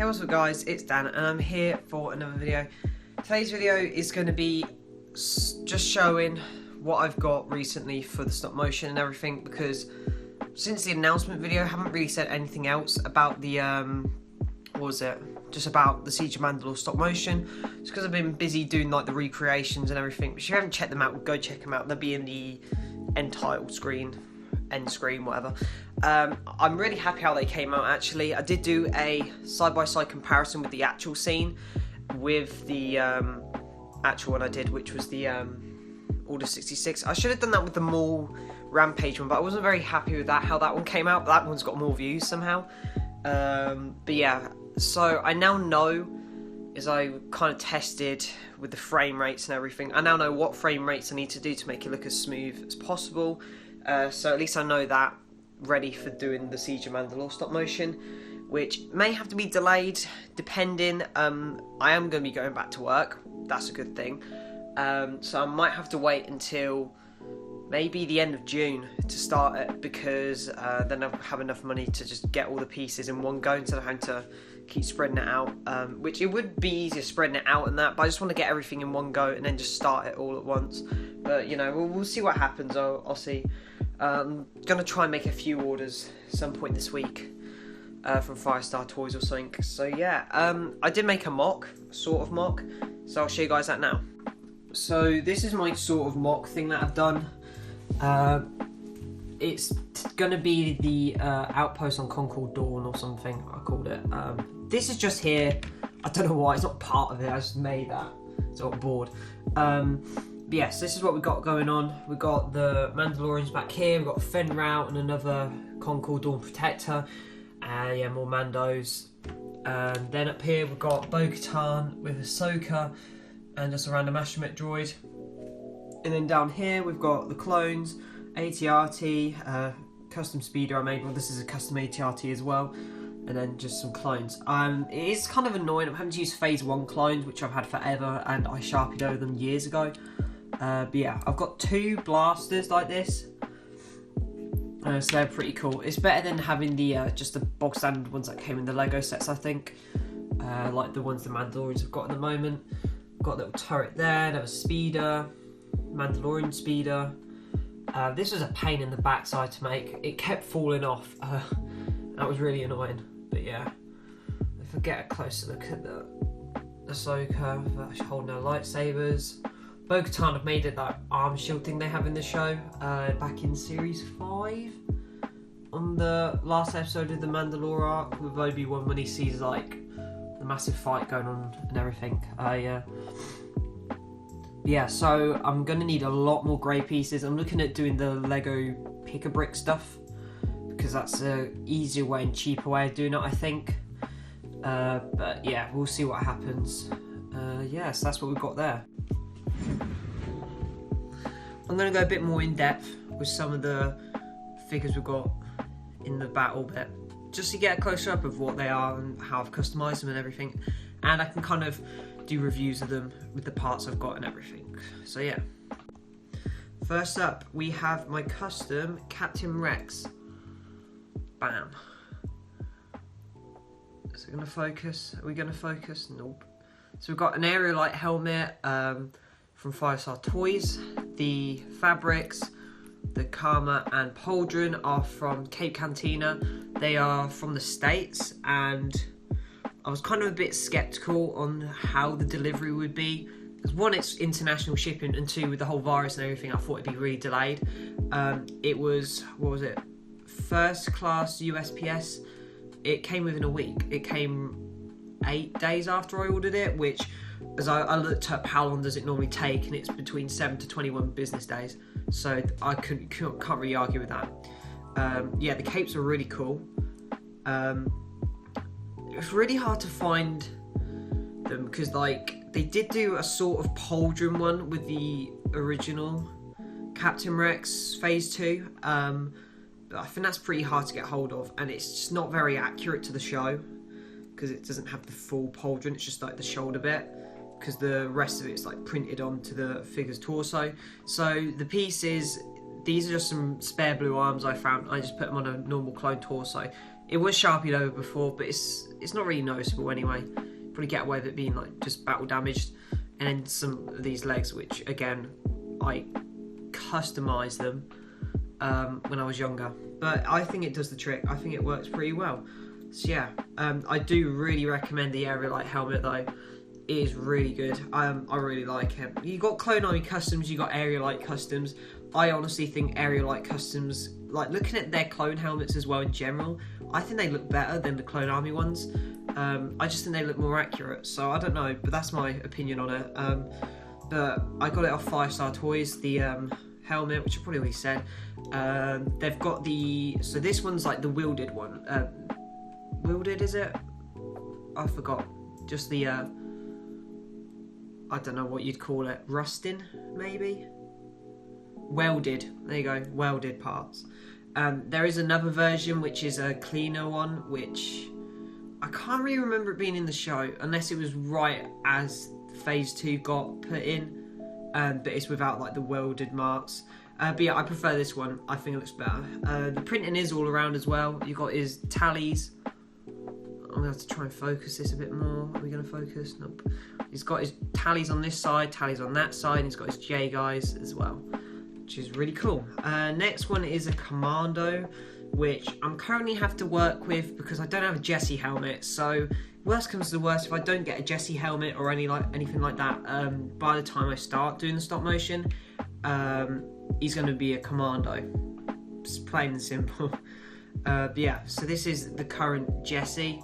Hey, what's up guys, it's Dan and I'm here for another video. Today's video is going to be just showing what I've got recently for the stop motion and everything, because since the announcement video I haven't really said anything else about the just about the Siege of Mandalore stop motion. It's because I've been busy doing like the recreations and everything, but if you haven't checked them out, go check them out. They'll be in the end title screen, end screen, whatever. I'm really happy how they came out actually. I did do a side-by-side comparison with the actual scene with the actual one I did, which was the Order 66. I should have done that with the Maul Rampage one, but I wasn't very happy with that, how that one came out. But that one's got more views somehow. But yeah, so I now know, as I kind of tested with the frame rates and everything, I now know what frame rates I need to do to make it look as smooth as possible. So at least I know that, ready for doing the Siege of Mandalore stop motion, which may have to be delayed depending. I am going to be going back to work, that's a good thing. So I might have to wait until maybe the end of June to start it, because then I'll have enough money to just get all the pieces in one go instead of having to keep spreading it out, which it would be easier spreading it out and that, but I just want to get everything in one go and then just start it all at once. But you know, we'll see what happens. I'll see. I'm gonna try and make a few orders some point this week from Firestar Toys or something. So yeah, I did make a mock, sort of mock, so I'll show you guys that now. So this is my sort of mock thing that I've done. It's gonna be the outpost on Concord Dawn or something, I called it. This is just here, I don't know why, it's not part of it, I just made that, so I got bored. But yes, this is what we've got going on. We've got the Mandalorians back here, we've got a Fen Route and another Concord Dawn Protector, yeah, more Mandos. Then up here we've got Bo-Katan with Ahsoka and just a random astromech droid. And then down here we've got the clones, AT-RT, custom speeder I made. Well, this is a custom AT-RT as well. And then just some clones. It is kind of annoying. I'm having to use Phase 1 clones, which I've had forever, and I sharpied over them years ago. But yeah, I've got two blasters like this. So they're pretty cool. It's better than having the just the bog standard ones that came in the Lego sets, I think. Like the ones the Mandalorians have got at the moment. Got a little turret there, another speeder, Mandalorian speeder. This was a pain in the backside to make. It kept falling off. That was really annoying. But yeah, if I get a closer look at the Ahsoka holding her lightsabers. Bo-Katan have made it that arm shield thing they have in the show back in Series 5 on the last episode of the Mandalore arc with Obi-Wan, when he sees like the massive fight going on and everything. Yeah, so I'm going to need a lot more grey pieces. I'm looking at doing the Lego pick-a-brick stuff, because that's an easier way and cheaper way of doing it, I think. But yeah, we'll see what happens. Yeah, so that's what we've got there. I'm going to go a bit more in depth with some of the figures we've got in the battle bit, just to get a closer up of what they are and how I've customised them and everything. And I can kind of do reviews of them with the parts I've got and everything. So yeah. First up, we have my custom Captain Rex. Bam. Is it going to focus? Are we going to focus? Nope. So we've got an aerial light helmet from Firestar Toys. The fabrics, the Karma and Pauldron, are from Cape Cantina. They are from the States, and I was kind of a bit skeptical on how the delivery would be. Because one, it's international shipping, and two, with the whole virus and everything, I thought it'd be really delayed. It was, what was it? First class USPS. It came within a week. It came 8 days after I ordered it, which, as I looked up how long does it normally take, and it's between 7 to 21 business days. So I can't really argue with that. Yeah, the capes are really cool. It's really hard to find them, because like they did do a sort of Pauldron one with the original Captain Rex Phase 2. But I think that's pretty hard to get hold of, and it's just not very accurate to the show, because it doesn't have the full pauldron, it's just like the shoulder bit, because the rest of it's like printed onto the figure's torso. So the pieces, these are just some spare blue arms I found. I just put them on a normal clone torso. It was Sharpied over before, but it's not really noticeable anyway. Probably get away with it being like just battle damaged. And then some of these legs, which again, I customised them when I was younger. But I think it does the trick. I think it works pretty well. So yeah, I do really recommend the Area Light helmet though. It is really good. I really like it. You got Clone Army Customs, you got Area Light Customs. I honestly think Area Light Customs, like looking at their clone helmets as well in general, I think they look better than the Clone Army ones. I just think they look more accurate. So I don't know, but that's my opinion on it. But I got it off 5 Star Toys, the helmet, which I probably already said. They've got so this one's like the wielded one. Wielded, is it? I forgot. Just the, I don't know what you'd call it. Rusting, maybe? Welded. There you go. Welded parts. There is another version, which is a cleaner one, which I can't really remember it being in the show, unless it was right as Phase 2 got put in. But it's without like the welded marks. But yeah, I prefer this one. I think it looks better. The printing is all around as well. You've got his tallies. I'm going to have to try and focus this a bit more. Are we going to focus? Nope. He's got his tallies on this side, tallies on that side, and he's got his J guys as well, which is really cool. Next one is a Commando, which I'm currently have to work with because I don't have a Jesse helmet. So worst comes to the worst, if I don't get a Jesse helmet or anything like that, by the time I start doing the stop motion, he's going to be a Commando. It's plain and simple. But yeah, so this is the current Jesse.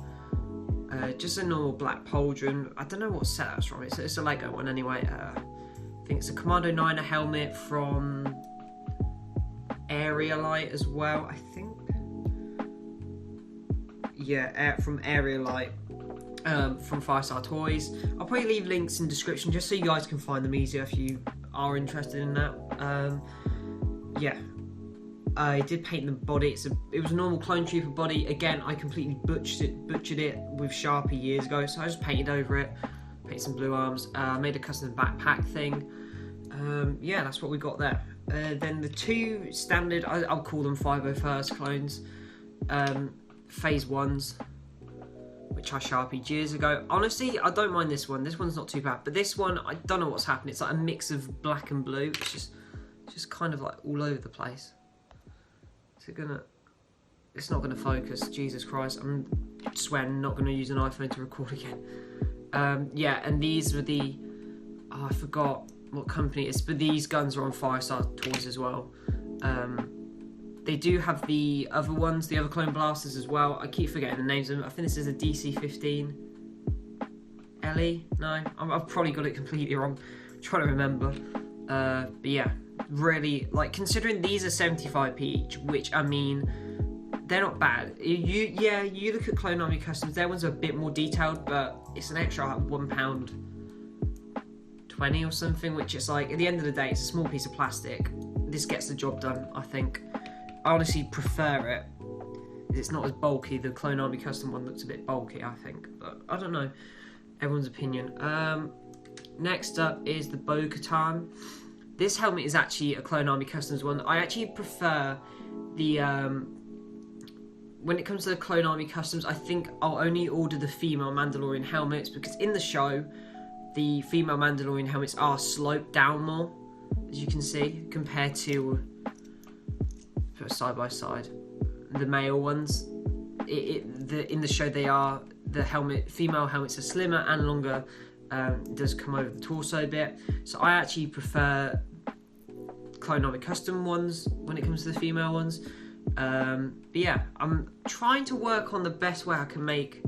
Just a normal black pauldron. I don't know what set that's from. It's a Lego one anyway. I think it's a Commando 9er helmet from Area Light as well, I think. Yeah, from Area Light, from 5 Star Toys. I'll probably leave links in the description just so you guys can find them easier if you are interested in that. Yeah. I did paint the body. It was a normal Clone Trooper body. Again, I completely butchered it with Sharpie years ago, so I just painted over it, painted some blue arms, made a custom backpack thing. Yeah, that's what we got there. Then the two standard, I'll call them 501st clones, Phase 1s, which I Sharpied years ago. Honestly, I don't mind this one. This one's not too bad, but this one, I don't know what's happened. It's like a mix of black and blue. It's just kind of like all over the place. It's not gonna focus. Jesus Christ! I'm swearing I'm not gonna use an iPhone to record again. Yeah, and these were I forgot what company it is, but these guns are on 5 Star Toys as well. They do have the other ones, the other clone blasters as well. I keep forgetting the names of them. I think this is a DC-15 LE. No, I've probably got it completely wrong. I'm trying to remember. But yeah. Really, like, considering these are 75p each, which, I mean, they're not bad. You look at Clone Army Customs, their ones are a bit more detailed, but it's an extra like, £1.20 or something, which is like, at the end of the day, it's a small piece of plastic. This gets the job done, I think. I honestly prefer it. It's not as bulky. The Clone Army Custom one looks a bit bulky, I think, but I don't know. Everyone's opinion. Next up is the Bo-Katan. This helmet is actually a Clone Army Customs one. I actually prefer the, when it comes to the Clone Army Customs, I think I'll only order the female Mandalorian helmets because in the show, the female Mandalorian helmets are sloped down more, as you can see, compared to, put side by side, the male ones. In the show, female helmets are slimmer and longer. It does come over the torso a bit, so I actually prefer Clone Army Custom ones when it comes to the female ones. But yeah, I'm trying to work on the best way I can make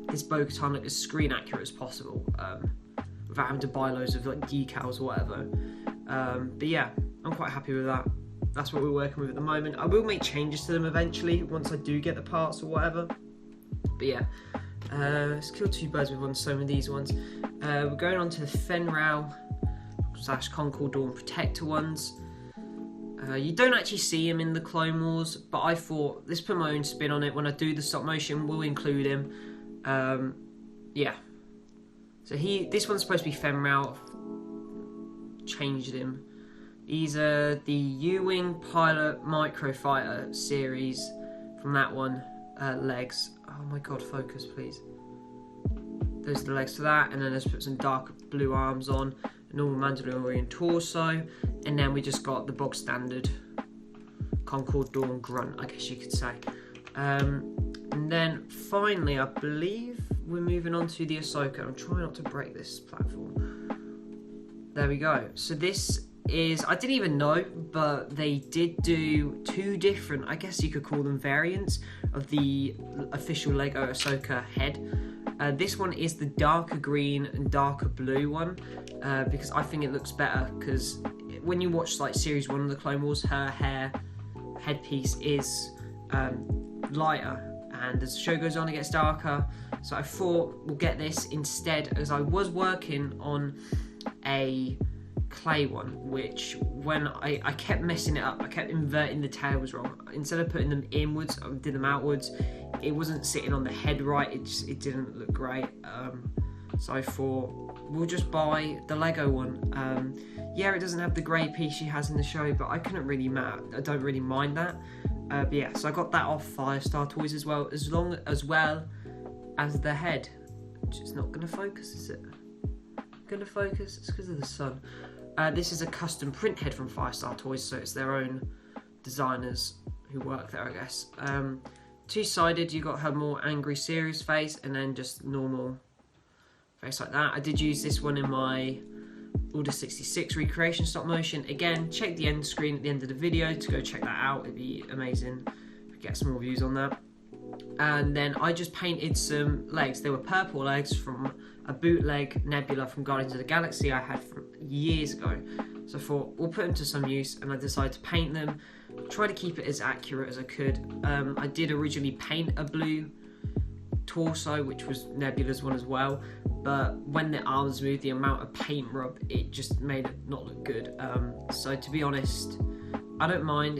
this Bo-Katan look as screen accurate as possible, without having to buy loads of like decals or whatever. But yeah, I'm quite happy with that. That's what we're working with at the moment. I will make changes to them eventually once I do get the parts or whatever. But yeah. Let's kill two birds with one stone with these ones. We're going on to the Fenral / Concord Dawn Protector ones. You don't actually see him in the Clone Wars, but I thought, let's put my own spin on it. When I do the stop motion, we'll include him. Yeah. So this one's supposed to be Fenral. Changed him. He's the U-Wing Pilot Microfighter series from that one. legs. Oh my god, focus please. Those are the legs to that, and then let's put some dark blue arms on, a normal Mandalorian torso, and then we just got the bog standard Concord Dawn grunt, I guess you could say. And then finally, I believe we're moving on to the Ahsoka. I'm trying not to break this platform. There we go. So this is, I didn't even know, but they did do 2 different, I guess you could call them variants, of the official Lego Ahsoka head. This one is the darker green and darker blue one, because I think it looks better, because when you watch like series 1 of the Clone Wars, her headpiece is lighter, and as the show goes on it gets darker. So I thought we'll get this instead, as I was working on a clay one, which when I kept messing it up, I kept inverting the tails wrong. Instead of putting them inwards, I did them outwards. It wasn't sitting on the head right, it didn't look great. So I thought we'll just buy the Lego one. Yeah, it doesn't have the grey piece she has in the show, but I don't really mind that. But yeah, so I got that off Firestar Toys as well as the head. It's not going to focus, is it? Going to focus? It's because of the sun. This is a custom print head from Firestar Toys, so it's their own designers who work there, I guess. 2-sided, you got her more angry, serious face, and then just normal face like that. I did use this one in my Order 66 recreation stop motion. Again, check the end screen at the end of the video to go check that out. It'd be amazing if we get some more views on that. And then I just painted some legs. They were purple legs from a bootleg Nebula from Guardians of the Galaxy I had from years ago. So I thought we'll put them to some use, and I decided to paint them. Try to keep it as accurate as I could. I did originally paint a blue torso, which was Nebula's one as well, but when the arms moved, the amount of paint rub, it just made it not look good. So to be honest, I don't mind.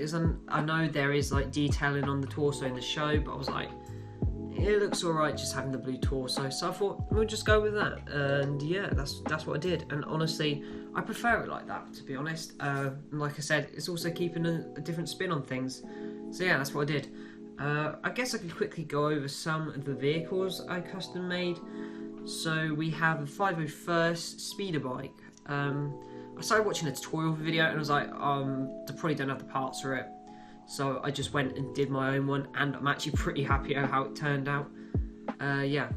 I know there is like detailing on the torso in the show, but I was like, it looks alright just having the blue torso, so I thought we'll just go with that. And yeah, that's what I did, and honestly I prefer it like that, to be honest. Like I said, it's also keeping a different spin on things, so yeah, that's what I did. I guess I could quickly go over some of the vehicles I custom made. So we have a 501st speeder bike. I started watching a tutorial video and I was like, they probably don't have the parts for it. So I just went and did my own one, and I'm actually pretty happy at how it turned out. Yeah,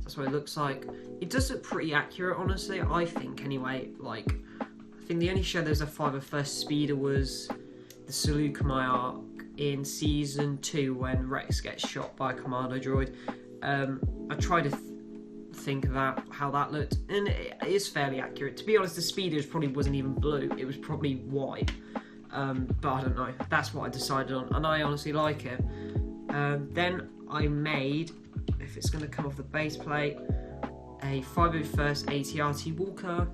that's what it looks like. It does look pretty accurate, honestly, I think, anyway. Like, I think the only show there's a 501st speeder was the Seleucami arc in Season 2 when Rex gets shot by a commando droid. I tried to think about how that looked, and it is fairly accurate. To be honest, the speeder probably wasn't even blue, it was probably white. But I don't know, that's what I decided on, and I honestly like it. Then I made, if it's going to come off the base plate, a 501st AT-RT Walker.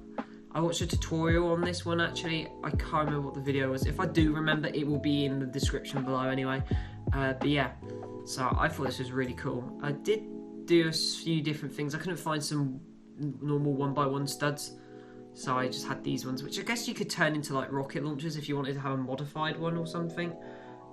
I watched a tutorial on this one actually, I can't remember what the video was. If I do remember, it will be in the description below anyway. But yeah, so I thought this was really cool. I did do a few different things. I couldn't find some normal 1x1 studs, so I just had these ones, which I guess you could turn into like rocket launchers if you wanted to have a modified one or something.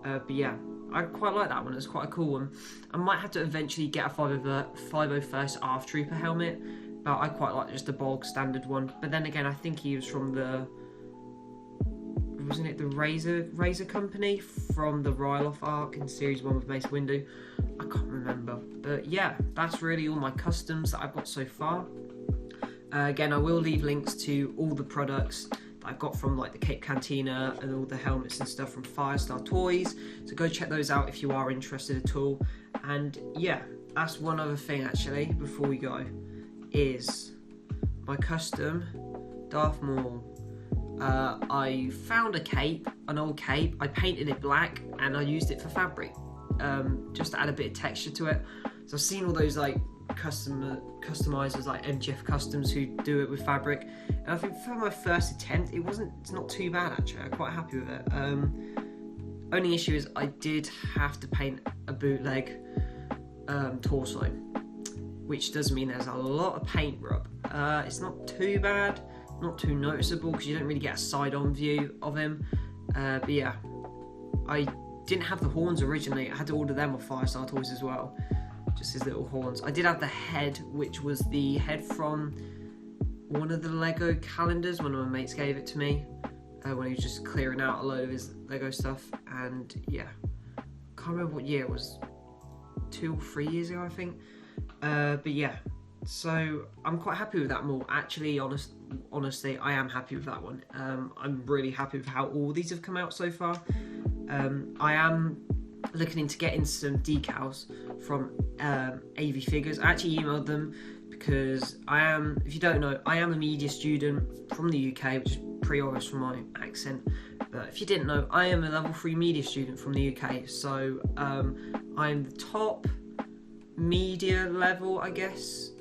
But yeah, I quite like that one. It's quite a cool one. I might have to eventually get a 501st ARF Trooper helmet, but I quite like just the bog standard one. But then again, I think he was from the, wasn't it the Razor Company from the Ryloth arc in Series 1 with Mace Windu? I can't remember. But yeah, that's really all my customs that I've got so far. Again, I will leave links to all the products that I've got from like the Cape Cantina and all the helmets and stuff from Firestar Toys, so go check those out if you are interested at all. And yeah, that's one other thing actually before we go, is my custom Darth Maul. I found a cape, an old cape, I painted it black and I used it for fabric, just to add a bit of texture to it. So I've seen all those like customizers like MGF Customs who do it with fabric, and I think for my first attempt it's not too bad actually. I'm quite happy with it. Only issue is I did have to paint a bootleg torso, which does mean there's a lot of paint rub. It's not too bad, not too noticeable because you don't really get a side-on view of him, but yeah, I didn't have the horns originally. I had to order them off Firestar Toys as well. Just his little horns. I did have the head, which was the head from one of the Lego calendars. One of my mates gave it to me when he was just clearing out a load of his Lego stuff. And yeah, can't remember what year it was. 2 or 3 years ago, I think. But yeah, so I'm quite happy with that more. Actually, honestly, I am happy with that one. I'm really happy with how all these have come out so far. I am looking into getting some decals from AV Figures. I actually emailed them because I am, if you don't know, I am a media student from the UK, which is pretty obvious from my accent. But if you didn't know, I am a level 3 media student from the UK. So I'm the top media level, I guess,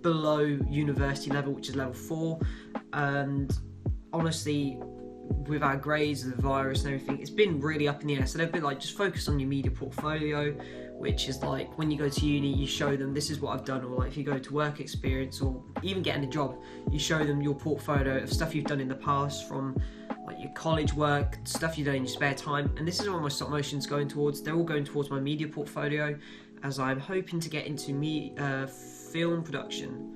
below university level, which is level 4. And honestly, with our grades and the virus and everything, it's been really up in the air. So they've been like, just focus on your media portfolio, which is like when you go to uni, you show them this is what I've done, or like if you go to work experience or even getting a job, you show them your portfolio of stuff you've done in the past, from like your college work, stuff you've done in your spare time. And this is what my stop motion's going towards. They're all going towards my media portfolio, as I'm hoping to get into film production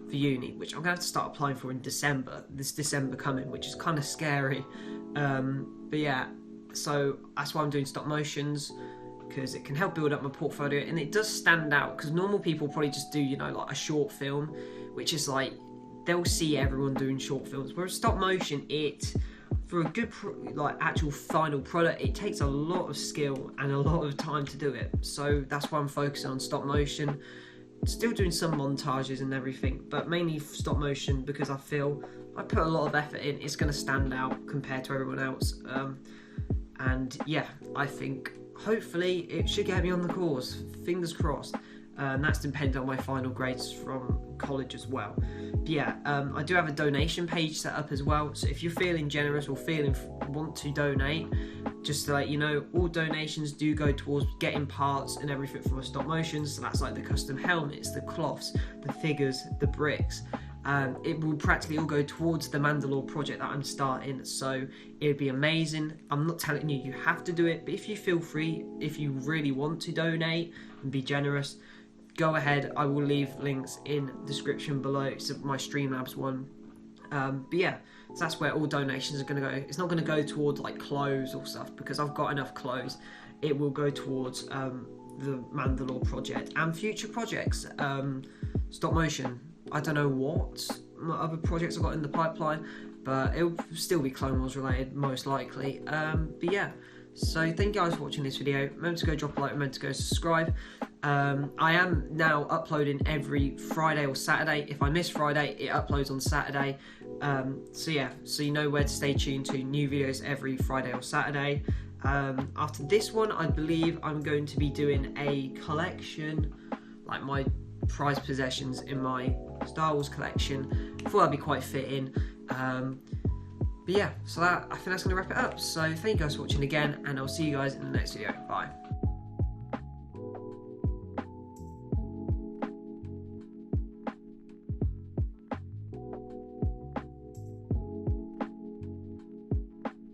for uni, which I'm going to have to start applying for in December, this December coming, which is kind of scary. But yeah, so that's why I'm doing stop motions, because it can help build up my portfolio, and it does stand out, because normal people probably just do, you know, like a short film, which is like, they'll see everyone doing short films, whereas stop motion, for a good like actual final product, it takes a lot of skill and a lot of time to do it. So that's why I'm focusing on stop motion. Still doing some montages and everything, but mainly stop motion, because I feel I put a lot of effort in. It's going to stand out compared to everyone else. And yeah, I think hopefully it should get me on the course. Fingers crossed. That's dependent on my final grades from college as well. But yeah, I do have a donation page set up as well. So if you're feeling generous or want to donate, just to let you know, all donations do go towards getting parts and everything from my stop motions. So that's like the custom helmets, the cloths, the figures, the bricks. It will practically all go towards the Mandalore project that I'm starting. So it'd be amazing. I'm not telling you have to do it, but if you feel free, if you really want to donate and be generous, go ahead. I will leave links in the description below. It's my Streamlabs one. But yeah, so that's where all donations are going to go. It's not going to go towards like clothes or stuff, because I've got enough clothes. It will go towards the Mandalore project and future projects. Stop motion, I don't know what other projects I've got in the pipeline, but it'll still be Clone Wars related, most likely. But yeah, so thank you guys for watching this video. Remember to go drop a like, remember to go subscribe. I am now uploading every Friday or Saturday. If I miss Friday, it uploads on Saturday. So yeah, so you know where to stay tuned to new videos every Friday or Saturday. After this one, I believe I'm going to be doing a collection, like my prized possessions in my Star Wars collection. I thought that'd be quite fitting. But yeah, so I think that's going to wrap it up. So thank you guys for watching again, and I'll see you guys in the next video. Bye.